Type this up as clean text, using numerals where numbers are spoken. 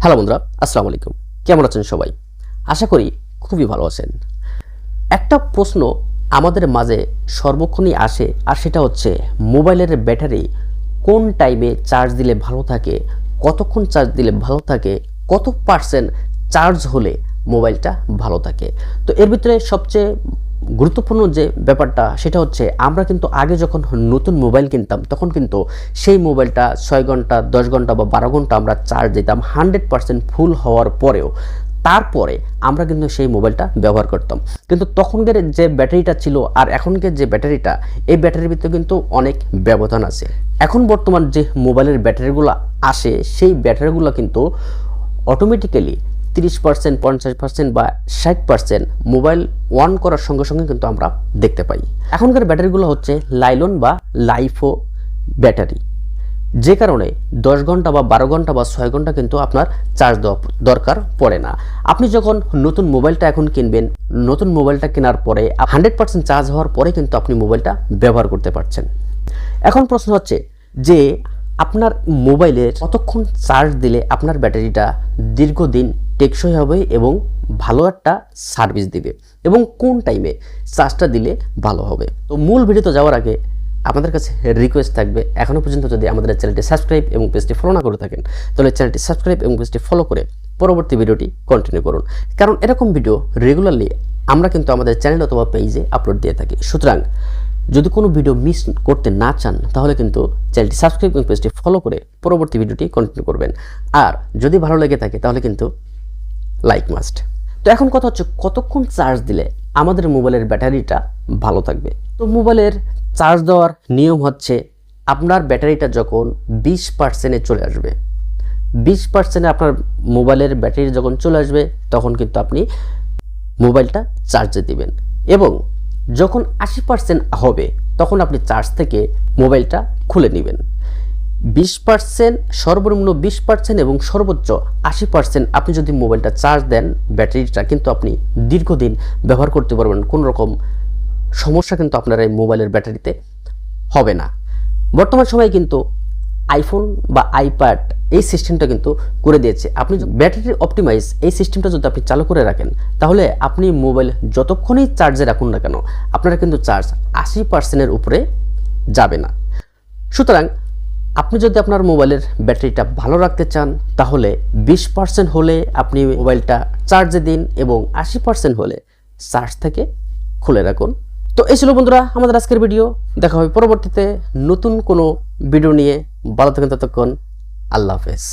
Hello বন্ধুরা, আসসালামু আলাইকুম। কেমন আছেন সবাই? আশা করি খুবই ভালো আছেন। একটা প্রশ্ন আমাদের মাঝে সর্বক্ষণই আসে, আর সেটা হচ্ছে মোবাইলের ব্যাটারি কোন টাইমে চার্জ দিলে ভালো থাকে, কতক্ষণ চার্জ দিলে ভালো থাকে, কত পার্সেন্ট চার্জ হলে মোবাইলটা ভালো থাকে। তো এর ভিতরে সবচেয়ে গুরুত্বপূর্ণ যে ব্যাপারটা সেটা হচ্ছে আমরা কিন্তু আগে যখন নতুন মোবাইল কিনতাম তখন কিন্তু সেই মোবাইলটা 6 ঘন্টা 10 ঘন্টা বা 12 ঘন্টা আমরা চার্জ দিতাম 100% ফুল হওয়ার পরেও। তারপরে আমরা কিন্তু সেই মোবাইলটা ব্যবহার করতাম। কিন্তু তখনকার যে ব্যাটারিটা ছিল আর এখনকার যে ব্যাটারিটা, এই ব্যাটারির ভিতরে কিন্তু অনেক ব্যবধান আছে। এখন বর্তমান যে মোবাইলের ব্যাটারিগুলো আসে সেই ব্যাটারিগুলো কিন্তু অটোমেটিক্যালি 30%, 50% বা 60% মোবাইল অন করার সঙ্গে সঙ্গে কিন্তু আমরা দেখতে পাই। এখনকার ব্যাটারিগুলো হচ্ছে লাইলন বা লাইফো ব্যাটারি, যে কারণে 10 ঘন্টা বা 12 ঘন্টা বা 6 ঘন্টা কিন্তু আপনার চার্জ দেওয়া দরকার পড়ে না। আপনি যখন নতুন মোবাইলটা এখন কিনবেন, নতুন মোবাইলটা কেনার পরে 100% চার্জ হওয়ার পরে কিন্তু আপনি মোবাইলটা ব্যবহার করতে পারছেন। এখন প্রশ্ন হচ্ছে যে আপনার মোবাইলে কতক্ষণ চার্জ দিলে আপনার ব্যাটারিটা দীর্ঘদিন টেকসই হবে এবং ভালো একটা সার্ভিস দিবে, এবং কোন টাইমে চার্জটা দিলে ভালো হবে। তো মূল ভিডিওতে যাওয়ার আগে আপনাদের কাছে রিকোয়েস্ট থাকবে, এখনও পর্যন্ত যদি আমাদের চ্যানেলটি সাবস্ক্রাইব এবং পেজটি ফলো না করে থাকেন তাহলে চ্যানেলটি সাবস্ক্রাইব এবং পেজটি ফলো করে পরবর্তী ভিডিওটি কন্টিনিউ করুন, কারণ এরকম ভিডিও রেগুলারলি আমরা কিন্তু আমাদের চ্যানেল অথবা পেজে আপলোড দিয়ে থাকি। সুতরাং যদি কোনো ভিডিও মিস করতে না চান তাহলে কিন্তু চ্যানেলটি সাবস্ক্রাইব এবং পেজটি ফলো করে পরবর্তী ভিডিওটি কন্টিনিউ করবেন। আর যদি ভালো লেগে থাকে তাহলে কিন্তু লাইক মাস্ট। তো এখন কথা হচ্ছে কতক্ষণ চার্জ দিলে আমাদের মোবাইলের ব্যাটারিটা ভালো থাকবে। তো মোবাইলের চার্জ দেওয়ার নিয়ম হচ্ছে আপনার ব্যাটারিটা যখন 20%-এ চলে আসবে, 20%-এ আপনার মোবাইলের ব্যাটারি যখন চলে আসবে তখন কিন্তু আপনি মোবাইলটা চার্জে দিবেন, এবং যখন 80% হবে তখন আপনি চার্জ থেকে মোবাইলটা খুলে নেবেন। 20%, সর্বনিম্ন 20% এবং সর্বোচ্চ 80% আপনি যদি মোবাইলটা চার্জ দেন, ব্যাটারিটা কিন্তু আপনি দীর্ঘদিন ব্যবহার করতে পারবেন। কোনো রকম সমস্যা কিন্তু আপনার এই মোবাইলের ব্যাটারিতে হবে না। বর্তমান সময়ে কিন্তু আইফোন বা আইপ্যাড এই সিস্টেমটা কিন্তু করে দিয়েছে। আপনি ব্যাটারি অপটিমাইজ এই সিস্টেমটা যদি আপনি চালু করে রাখেন তাহলে আপনি মোবাইল যতক্ষণই চার্জে রাখুন না কেন আপনারা কিন্তু চার্জ 80%-এর উপরে যাবে না। সুতরাং আপনি যদি আপনার মোবাইলের ব্যাটারিটা ভালো রাখতে চান তাহলে 20% হলে আপনি মোবাইলটা চার্জে দিন এবং 80% হলে চার্জ থেকে খুলে রাখুন। তো এই ছিল বন্ধুরা আমাদের আজকের ভিডিও। দেখা হবে পরবর্তীতে নতুন কোনো ভিডিও নিয়ে। ভালো থাকেন ততক্ষণ। আল্লাহ হাফেজ।